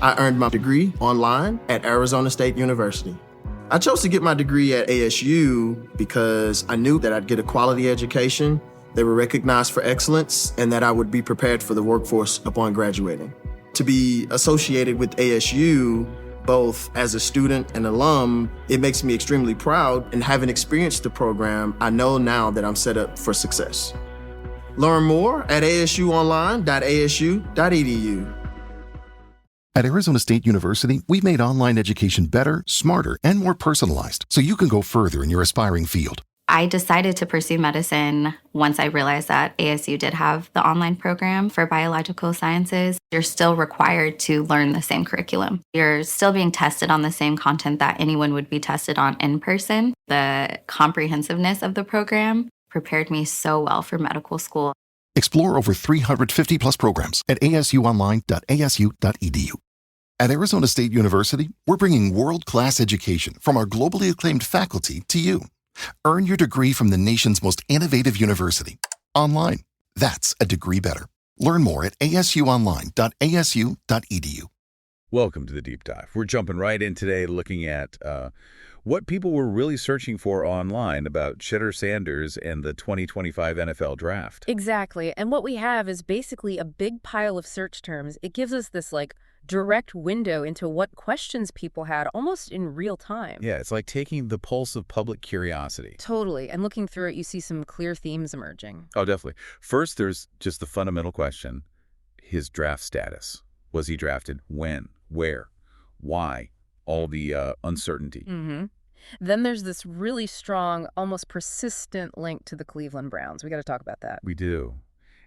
I earned my degree online at Arizona State University. I chose to get my degree at ASU because I knew that I'd get a quality education, they were recognized for excellence, and that I would be prepared for the workforce upon graduating. To be associated with ASU, both as a student and alum, it makes me extremely proud, and having experienced the program, I know now that I'm set up for success. Learn more at asuonline.asu.edu. At Arizona State University, we've made online education better, smarter, and more personalized so you can go further in your aspiring field. I decided to pursue medicine once I realized that ASU did have the online program for biological sciences. You're still required to learn the same curriculum. You're still being tested on the same content that anyone would be tested on in person. The comprehensiveness of the program prepared me so well for medical school. Explore over 350 plus programs at asuonline.asu.edu. At Arizona State University, we're bringing world-class education from our globally acclaimed faculty to you. Earn your degree from the nation's most innovative university. Online. That's a degree better. Learn more at asuonline.asu.edu. Welcome to the Deep Dive. We're jumping right in today looking at what people were really searching for online about Shedeur Sanders and the 2025 NFL Draft. Exactly. And what we have is basically a big pile of search terms. It gives us this direct window into what questions people had almost in real time. Yeah, it's like taking the pulse of public curiosity. Totally. And looking through it, you see some clear themes emerging. Oh, definitely. First, there's just the fundamental question, his draft status. Was he drafted? When? Where? Why? All the uncertainty. Mm-hmm. Then there's this really strong, almost persistent link to the Cleveland Browns. We got to talk about that. We do.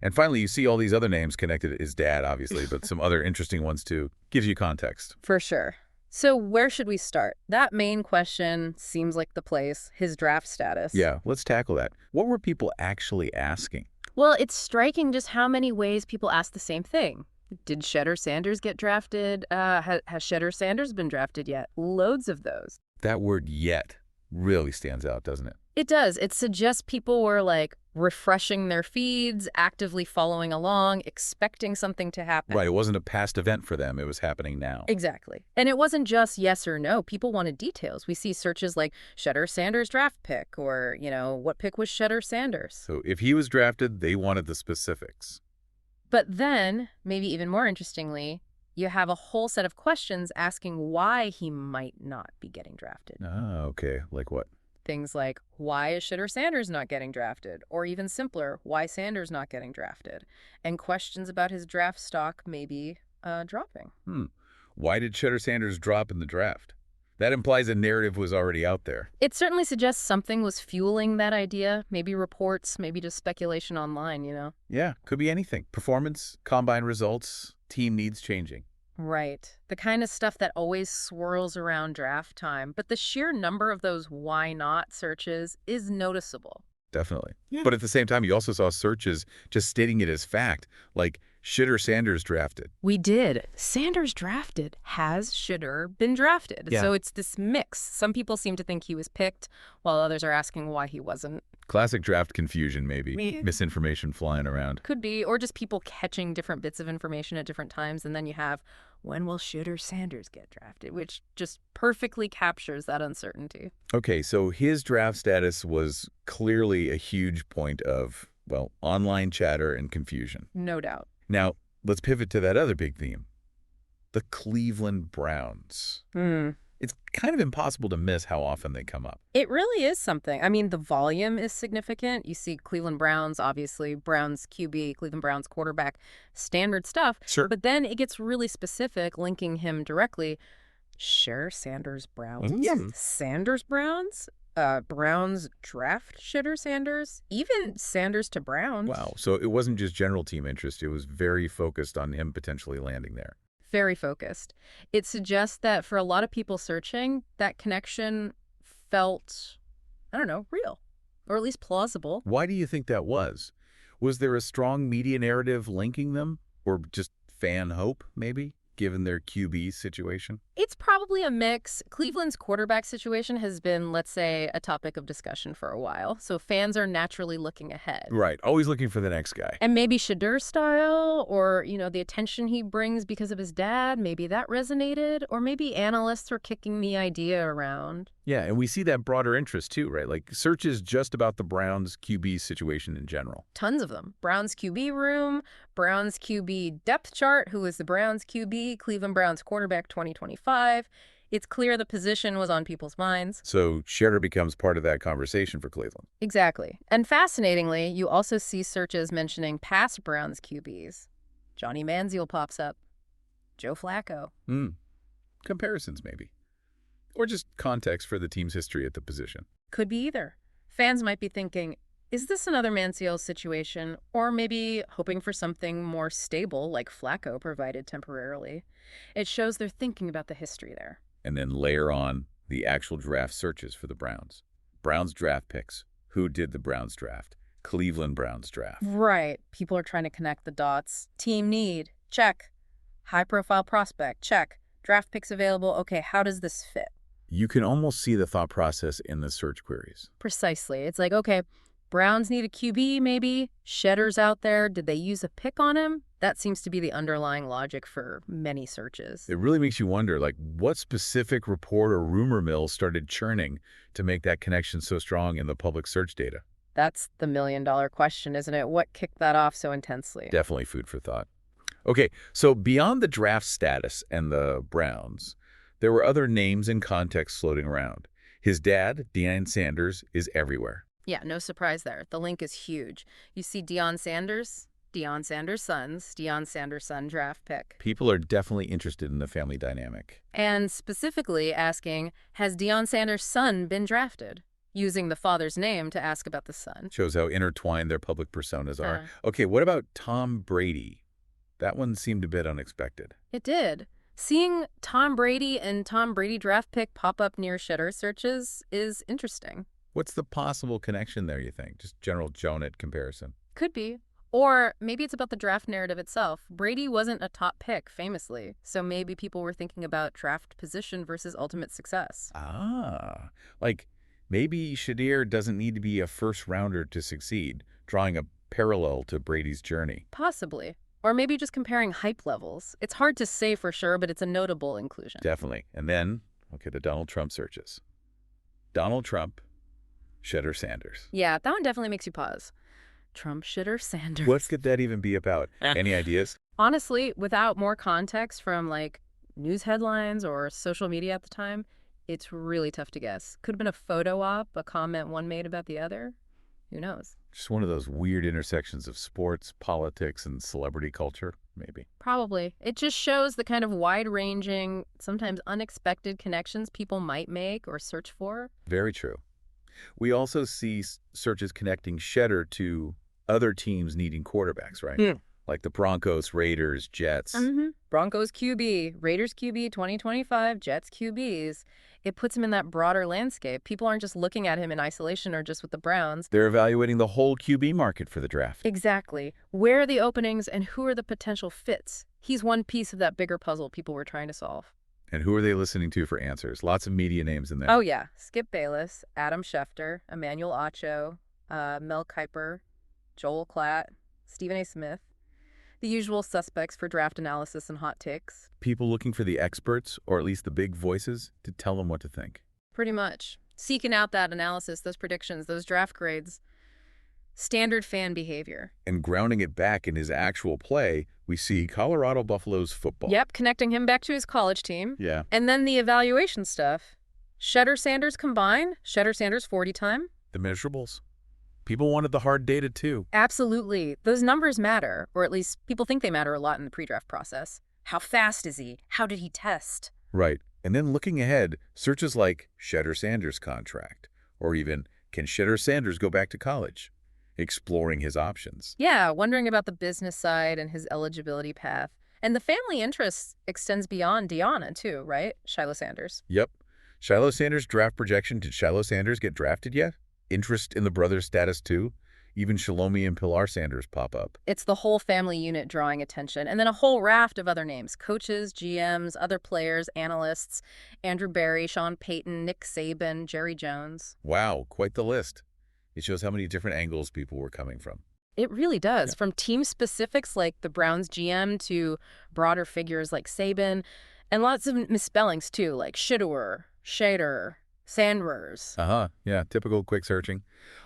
And finally, you see all these other names connected to his dad, obviously, but some other interesting ones, too. Gives you context. For sure. So where should we start? That main question seems like the place, his draft status. Yeah, let's tackle that. What were people actually asking? Well, it's striking just how many ways people ask the same thing. Did Shedeur Sanders get drafted? Has Shedeur Sanders been drafted yet? Loads of those. That word "yet" really stands out, doesn't it? It does. It suggests people were refreshing their feeds, actively following along, expecting something to happen. Right. It wasn't a past event for them. It was happening now. Exactly. And it wasn't just yes or no. People wanted details. We see searches like Shedeur Sanders draft pick or, what pick was Shedeur Sanders? So if he was drafted, they wanted the specifics. But then, maybe even more interestingly, you have a whole set of questions asking why he might not be getting drafted. Ah, okay. Like what? Things like, why is Shedeur Sanders not getting drafted? Or even simpler, why Sanders not getting drafted? And questions about his draft stock maybe dropping. Why did Shedeur Sanders drop in the draft? That implies a narrative was already out there. It certainly suggests something was fueling that idea. Maybe reports, maybe just speculation online, Yeah, could be anything. Performance, combine results, team needs changing. Right. The kind of stuff that always swirls around draft time. But the sheer number of those why not searches is noticeable. Definitely. Yeah. But at the same time, you also saw searches just stating it as fact, like Shedeur Sanders drafted. We did. Sanders drafted. Has Shedeur been drafted? Yeah. So it's this mix. Some people seem to think he was picked, while others are asking why he wasn't. Classic draft confusion, maybe. Misinformation flying around. Could be, or just people catching different bits of information at different times. And then you have, when will Shedeur Sanders get drafted? Which just perfectly captures that uncertainty. Okay, so his draft status was clearly a huge point of, online chatter and confusion. No doubt. Now, let's pivot to that other big theme, the Cleveland Browns. It's kind of impossible to miss how often they come up. It really is something. I mean, the volume is significant. You see Cleveland Browns, obviously, Browns QB, Cleveland Browns quarterback, standard stuff. Sure. But then it gets really specific, linking him directly. Shedeur Sanders Browns? Sanders Browns? Browns draft Shedeur Sanders? Even Sanders to Browns? Wow. So it wasn't just general team interest. It was very focused on him potentially landing there. Very focused. It suggests that for a lot of people searching, that connection felt, real, or at least plausible. Why do you think that was? Was there a strong media narrative linking them, or just fan hope, maybe? given their QB situation? It's probably a mix. Cleveland's quarterback situation has been, let's say, a topic of discussion for a while, so fans are naturally looking ahead. Right, always looking for the next guy. And maybe Shedeur style, or, the attention he brings because of his dad, maybe that resonated, or maybe analysts are kicking the idea around. Yeah, and we see that broader interest too, right? Like searches just about the Browns QB situation in general. Tons of them. Browns QB room, Browns QB depth chart, who is the Browns QB, Cleveland Browns quarterback 2025. It's clear the position was on people's minds. So Shedeur becomes part of that conversation for Cleveland. Exactly. And fascinatingly, you also see searches mentioning past Browns QBs. Johnny Manziel pops up. Joe Flacco. Comparisons, maybe. Or just context for the team's history at the position. Could be either. Fans might be thinking, is this another Manziel situation? Or maybe hoping for something more stable like Flacco provided temporarily. It shows they're thinking about the history there. And then layer on the actual draft searches for the Browns. Browns draft picks. Who did the Browns draft? Cleveland Browns draft. Right. People are trying to connect the dots. Team need. Check. High-profile prospect. Check. Draft picks available. Okay, how does this fit? You can almost see the thought process in the search queries. Precisely. It's like, okay, Browns need a QB maybe. Shedeur's out there. Did they use a pick on him? That seems to be the underlying logic for many searches. It really makes you wonder, like, what specific report or rumor mill started churning to make that connection so strong in the public search data? That's the million-dollar question, isn't it? What kicked that off so intensely? Definitely food for thought. Okay, so beyond the draft status and the Browns, there were other names and contexts floating around. His dad, Deion Sanders, is everywhere. Yeah, no surprise there. The link is huge. You see Deion Sanders' sons, Deion Sanders' son draft pick. People are definitely interested in the family dynamic. And specifically asking, has Deion Sanders' son been drafted? Using the father's name to ask about the son. Shows how intertwined their public personas are. Okay, what about Tom Brady? That one seemed a bit unexpected. It did. Seeing Tom Brady and Tom Brady draft pick pop up near Shedeur searches is interesting. What's the possible connection there, you think? Just general Jonah comparison. Could be. Or maybe it's about the draft narrative itself. Brady wasn't a top pick, famously, so maybe people were thinking about draft position versus ultimate success. Ah, like maybe Shedeur doesn't need to be a first-rounder to succeed, drawing a parallel to Brady's journey. Possibly. Or maybe just comparing hype levels. It's hard to say for sure, but it's a notable inclusion. Definitely. And then, okay, the Donald Trump searches. Donald Trump, Shedeur Sanders. Yeah, that one definitely makes you pause. Trump, Shedeur Sanders. What could that even be about? Any ideas? Honestly, without more context from, like, news headlines or social media at the time, it's really tough to guess. Could have been a photo op, a comment one made about the other. Who knows? Just one of those weird intersections of sports, politics, and celebrity culture, maybe. Probably. It just shows the kind of wide-ranging, sometimes unexpected connections people might make or search for. Very true. We also see searches connecting Shedeur to other teams needing quarterbacks, right? Yeah. Like the Broncos, Raiders, Jets. Broncos QB, Raiders QB 2025, Jets QBs. It puts him in that broader landscape. People aren't just looking at him in isolation or just with the Browns. They're evaluating the whole QB market for the draft. Exactly. Where are the openings and who are the potential fits? He's one piece of that bigger puzzle people were trying to solve. And who are they listening to for answers? Lots of media names in there. Oh, yeah. Skip Bayless, Adam Schefter, Emmanuel Acho, Mel Kiper, Joel Klatt, Stephen A. Smith. The usual suspects for draft analysis and hot takes. People looking for the experts, or at least the big voices, to tell them what to think. Pretty much. Seeking out that analysis, those predictions, those draft grades. Standard fan behavior. And grounding it back in his actual play, we see Colorado Buffaloes football. Yep, connecting him back to his college team. Yeah. And then the evaluation stuff. Shedeur Sanders combined, Shedeur Sanders 40 time. The measurables. People wanted the hard data too. Absolutely. Those numbers matter, or at least people think they matter a lot in the pre-draft process. How fast is he? How did he test? Right. And then looking ahead, searches like Shedeur Sanders contract, or even can Shedeur Sanders go back to college? Exploring his options. Yeah, wondering about the business side and his eligibility path. And the family interest extends beyond Deanna too, right? Shiloh Sanders. Yep. Shiloh Sanders' draft projection. Did Shiloh Sanders get drafted yet? Interest in the brother's status too? Even Shalomi and Pilar Sanders pop up. It's the whole family unit drawing attention, and then a whole raft of other names: coaches, GMs, other players, analysts, Andrew Barry, Sean Payton, Nick Saban, Jerry Jones. Wow, quite the list. It shows how many different angles people were coming from. It really does, Yeah. from team specifics like the Browns GM to broader figures like Saban, and lots of misspellings too, like Shedeur, Sanders. Yeah, typical quick searching.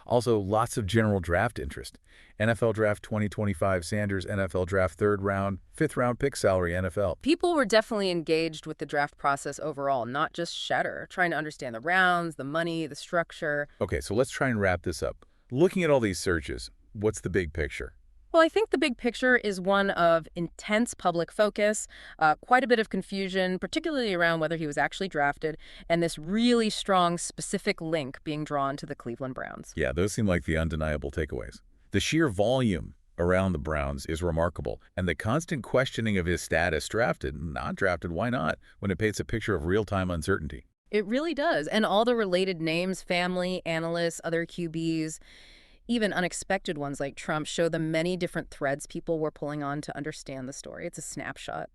Also, lots of general draft interest. NFL Draft 2025 Sanders, NFL Draft 3rd round, 5th round pick salary, NFL. People were definitely engaged with the draft process overall, not just Shedeur, trying to understand the rounds, the money, the structure. Okay, so let's try and wrap this up. Looking at all these searches, what's the big picture? Well, I think the big picture is one of intense public focus, quite a bit of confusion, particularly around whether he was actually drafted, and this really strong specific link being drawn to the Cleveland Browns. Yeah, those seem like the undeniable takeaways. The sheer volume around the Browns is remarkable, and the constant questioning of his status, drafted, not drafted, why not, when it paints a picture of real-time uncertainty. It really does. And all the related names, family, analysts, other QBs, even unexpected ones like Trump, show the many different threads people were pulling on to understand the story. It's a snapshot,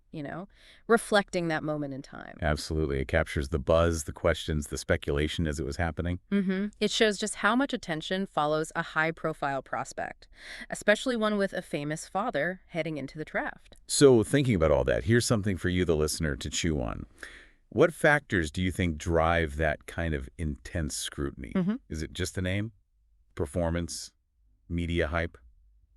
reflecting that moment in time. Absolutely. It captures the buzz, the questions, the speculation as it was happening. It shows just how much attention follows a high-profile prospect, especially one with a famous father heading into the draft. So thinking about all that, here's something for you, the listener, to chew on. What factors do you think drive that kind of intense scrutiny? Is it just the name? Performance? Media hype?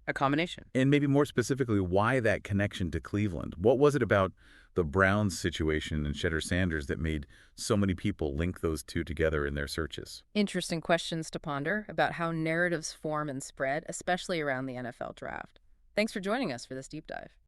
A combination. And maybe more specifically, why that connection to Cleveland? What was it about the Browns situation and Shedeur Sanders that made so many people link those two together in their searches? Interesting questions to ponder about how narratives form and spread, especially around the NFL draft. Thanks for joining us for this deep dive.